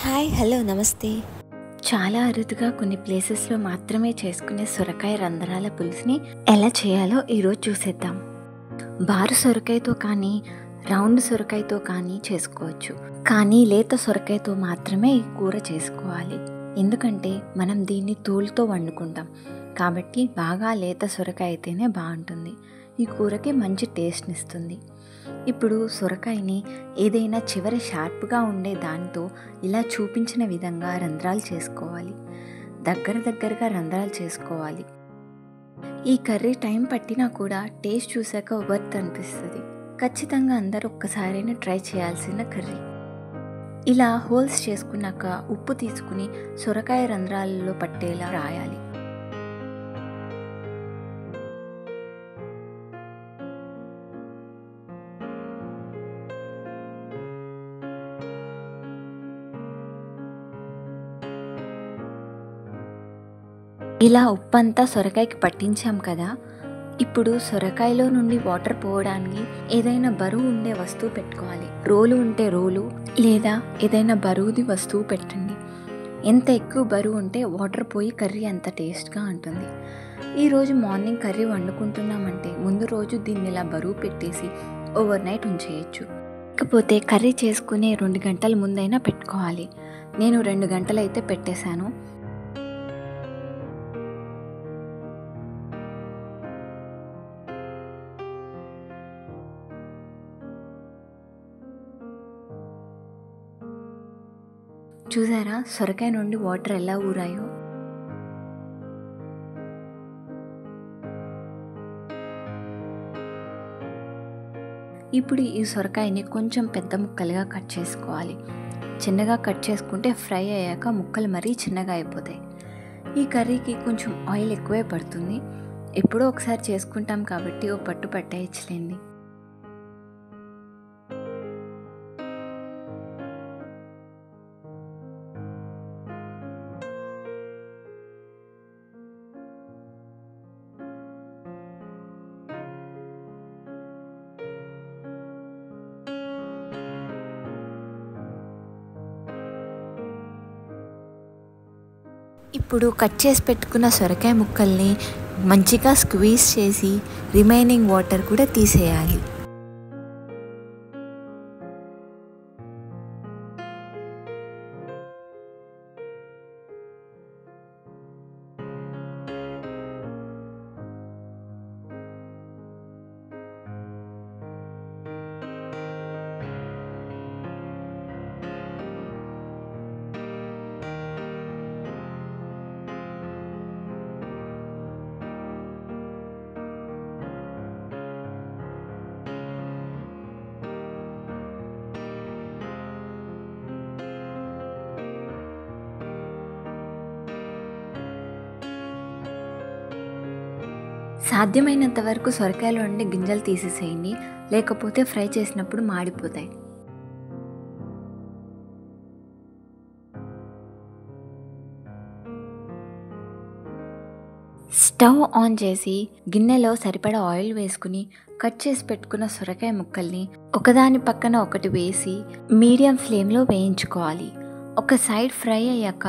Hi hello నమస్తే. చాలా అరుదుగా కొన్ని ప్లేసెస్లో మాత్రమే చేసుకునే సొరకాయ రంధ్రాల పులుసుని ఎలా చేయాలో ఈరోజు చూసేద్దాం. బారు సొరకాయతో కానీ రౌండ్ సొరకాయతో కానీ చేసుకోవచ్చు, కానీ లేత సొరకాయతో మాత్రమే ఈ కూర చేసుకోవాలి. ఎందుకంటే మనం దీన్ని తోలుతో వండుకుంటాం కాబట్టి బాగా లేత సొరకాయ అయితేనే బాగుంటుంది. ఈ కూరకి మంచి టేస్ట్ని ఇస్తుంది. ఇప్పుడు సొరకాయని ఏదైనా చివరి షార్ప్గా ఉండే దానితో ఇలా చూపించిన విధంగా రంధ్రాలు చేసుకోవాలి. దగ్గరగా రంధ్రాలు చేసుకోవాలి. ఈ కర్రీ టైం పట్టినా కూడా టేస్ట్ చూసాక వర్త్ అనిపిస్తుంది. ఖచ్చితంగా అందరూ ఒక్కసారైనా ట్రై చేయాల్సిన కర్రీ. ఇలా హోల్స్ చేసుకున్నాక ఉప్పు తీసుకుని సొరకాయ రంధ్రాలలో పట్టేలా రాయాలి. ఇలా ఉప్పంతా సొరకాయకి పట్టించాం కదా, ఇప్పుడు సొరకాయలో నుండి వాటర్ పోవడానికి ఏదైనా బరువు ఉండే వస్తువు పెట్టుకోవాలి. రోలు ఉంటే రోలు లేదా ఏదైనా బరువుది వస్తువు పెట్టండి. ఎంత ఎక్కువ బరువు ఉంటే వాటర్ పోయి కర్రీ అంత టేస్ట్గా ఉంటుంది. ఈరోజు మార్నింగ్ కర్రీ వండుకుంటున్నామంటే ముందు రోజు దీన్ని ఇలా బరువు పెట్టేసి ఓవర్ నైట్ ఉంచేయచ్చు. లేకపోతే కర్రీ చేసుకునే 2 గంటల ముందైనా పెట్టుకోవాలి. నేను 2 గంటలు అయితే పెట్టేశాను. చూసారా సొరకాయ నుండి వాటర్ ఎలా ఊరాయో. ఇప్పుడు ఈ సొరకాయని కొంచెం పెద్ద ముక్కలుగా కట్ చేసుకోవాలి. చిన్నగా కట్ చేసుకుంటే ఫ్రై అయ్యాక ముక్కలు మరీ చిన్నగా అయిపోతాయి. ఈ కర్రీకి కొంచెం ఆయిల్ ఎక్కువే పడుతుంది. ఎప్పుడో ఒకసారి చేసుకుంటాం కాబట్టి ఓ పట్టు పట్టేయచ్చులేండి. ఇప్పుడు కట్ చేసి పెట్టుకున్న సొరకాయ ముక్కల్ని మంచిగా స్క్వీజ్ చేసి రిమైనింగ్ వాటర్ కూడా తీసేయాలి. సాధ్యమైనంత వరకు సొరకాయలో నుండి గింజలు తీసేసేయండి, లేకపోతే ఫ్రై చేసినప్పుడు మాడిపోతాయి. స్టవ్ ఆన్ చేసి గిన్నెలో సరిపడా ఆయిల్ వేసుకుని కట్ చేసి పెట్టుకున్న సొరకాయ ముక్కల్ని ఒకదాని పక్కన ఒకటి వేసి మీడియం ఫ్లేమ్లో వేయించుకోవాలి. ఒక సైడ్ ఫ్రై అయ్యాక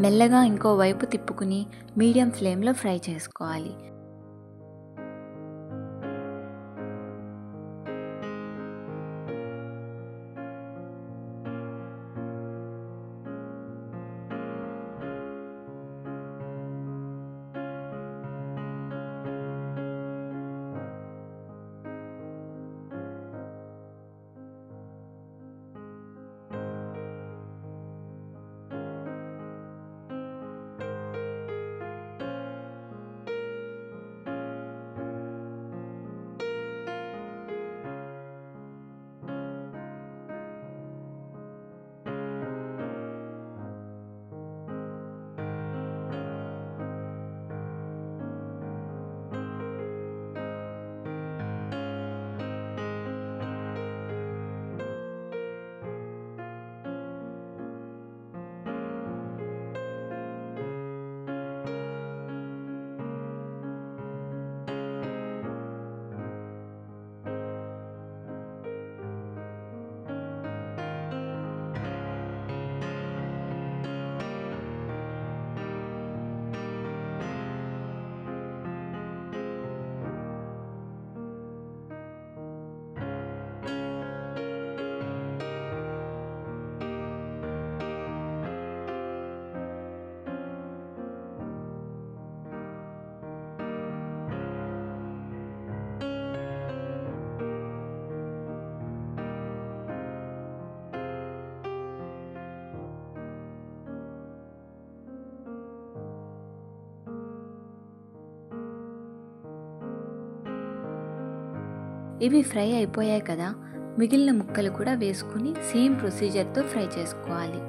మెల్లగా ఇంకో వైపు తిప్పుకుని మీడియం ఫ్లేమ్లో ఫ్రై చేసుకోవాలి. ఇవి ఫ్రై అయిపోయాయి కదా, మిగిలిన ముక్కలు కూడా వేసుకుని సేమ్ ప్రొసీజర్తో ఫ్రై చేసుకోవాలి.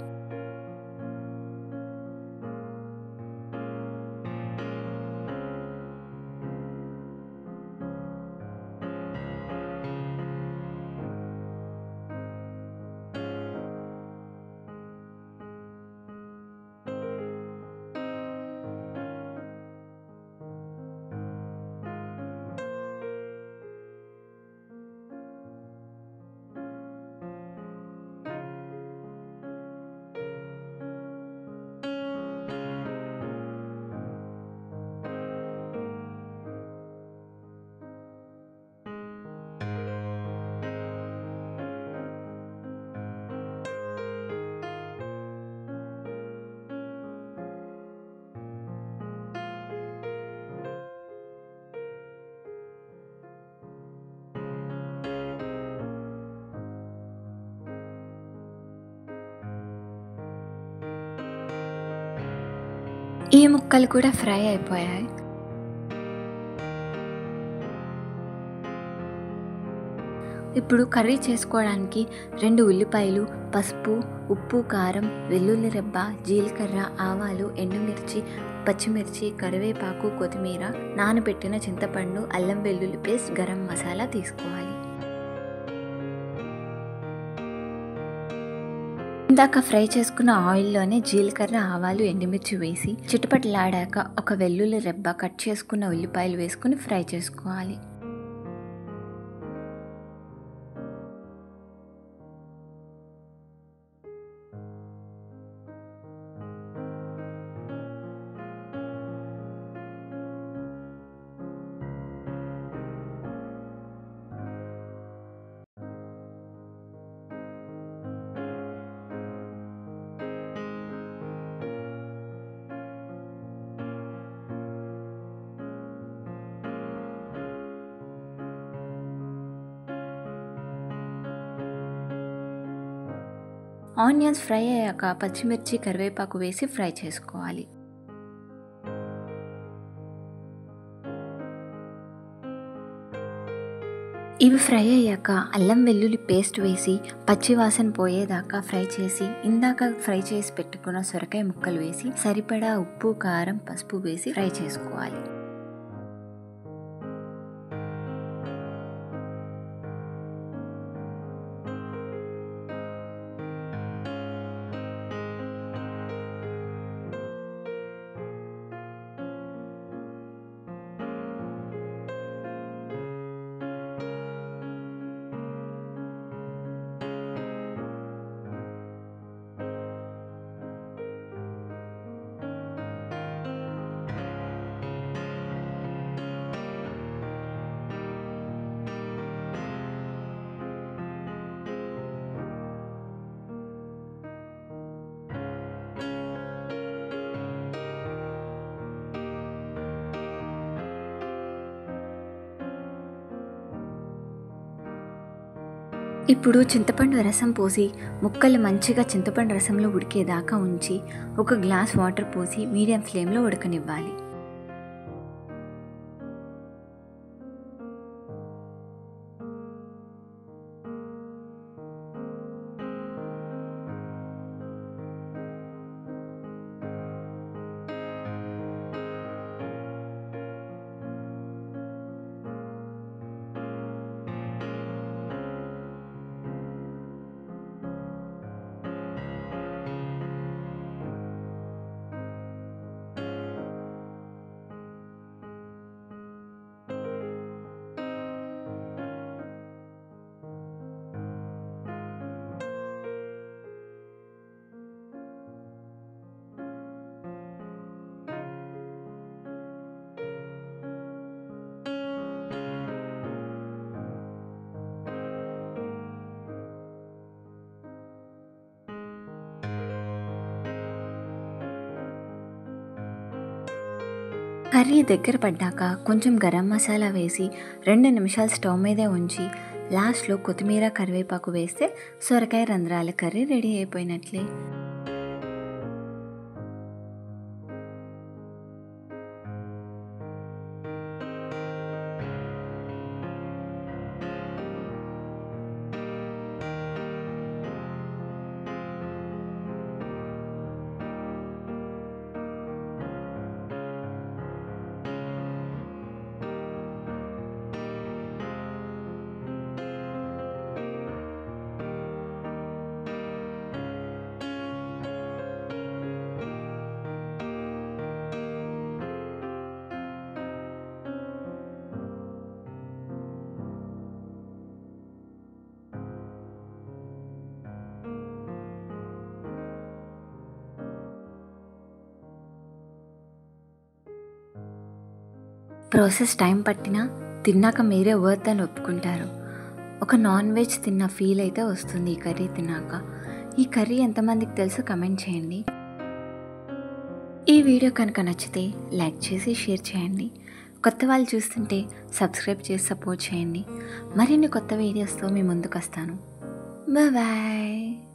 ఈ ముక్కలు కూడా ఫ్రై అయిపోయాయి. ఇప్పుడు కర్రీ చేసుకోవడానికి 2 ఉల్లిపాయలు, పసుపు, ఉప్పు, కారం, వెల్లుల్లి రెబ్బ, జీలకర్ర, ఆవాలు, ఎండుమిర్చి, పచ్చిమిర్చి, కరివేపాకు, కొత్తిమీర, నానబెట్టిన చింతపండు, అల్లం వెల్లుల్లి పేస్ట్, గరం మసాలా తీసుకోవాలి. ఇందాక ఫ్రై చేసుకున్న ఆయిల్లోనే జీలకర్ర, ఆవాలు, ఎండుమిర్చి వేసి చిటపటలాడాక ఒక వెల్లుల్లి రెబ్బ, కట్ చేసుకున్న ఉల్లిపాయలు వేసుకుని ఫ్రై చేసుకోవాలి. ఆనియన్స్ ఫ్రై అయ్యాక పచ్చిమిర్చి, కరివేపాకు వేసి ఫ్రై చేసుకోవాలి. ఇవి ఫ్రై అయ్యాక అల్లం వెల్లుల్లి పేస్ట్ వేసి పచ్చివాసన పోయేదాకా ఫ్రై చేసి ఇందాక ఫ్రై చేసి పెట్టుకున్న సొరకాయ ముక్కలు వేసి సరిపడా ఉప్పు, కారం, పసుపు వేసి ఫ్రై చేసుకోవాలి. ఇప్పుడు చింతపండు రసం పోసి ముక్కలు మంచిగా చింతపండు రసంలో ఉడికేదాకా ఉంచి 1 గ్లాస్ వాటర్ పోసి మీడియం ఫ్లేమ్లో ఉడకనివ్వాలి. కర్రీ దగ్గర పడ్డాక కొంచెం గరం మసాలా వేసి 2 నిమిషాలు స్టవ్ మీదే ఉంచి లాస్ట్లో కొత్తిమీర, కరివేపాకు వేస్తే సొరకాయ రంధ్రాల కర్రీ రెడీ అయిపోయినట్లే. ప్రాసెస్ టైం పట్టినా తిన్నాక మీరే వర్త్ అని ఒప్పుకుంటారు. ఒక నాన్ వెజ్ తిన్న ఫీల్ అయితే వస్తుంది ఈ కర్రీ తిన్నాక. ఈ కర్రీ ఎంతమందికి తెలుసో కమెంట్ చేయండి. ఈ వీడియో కనుక నచ్చితే లైక్ చేసి షేర్ చేయండి. కొత్త వాళ్ళు చూస్తుంటే సబ్స్క్రైబ్ చేసి సపోర్ట్ చేయండి. మరిన్ని కొత్త వీడియోస్తో మీ ముందుకు వస్తాను. బాయ్.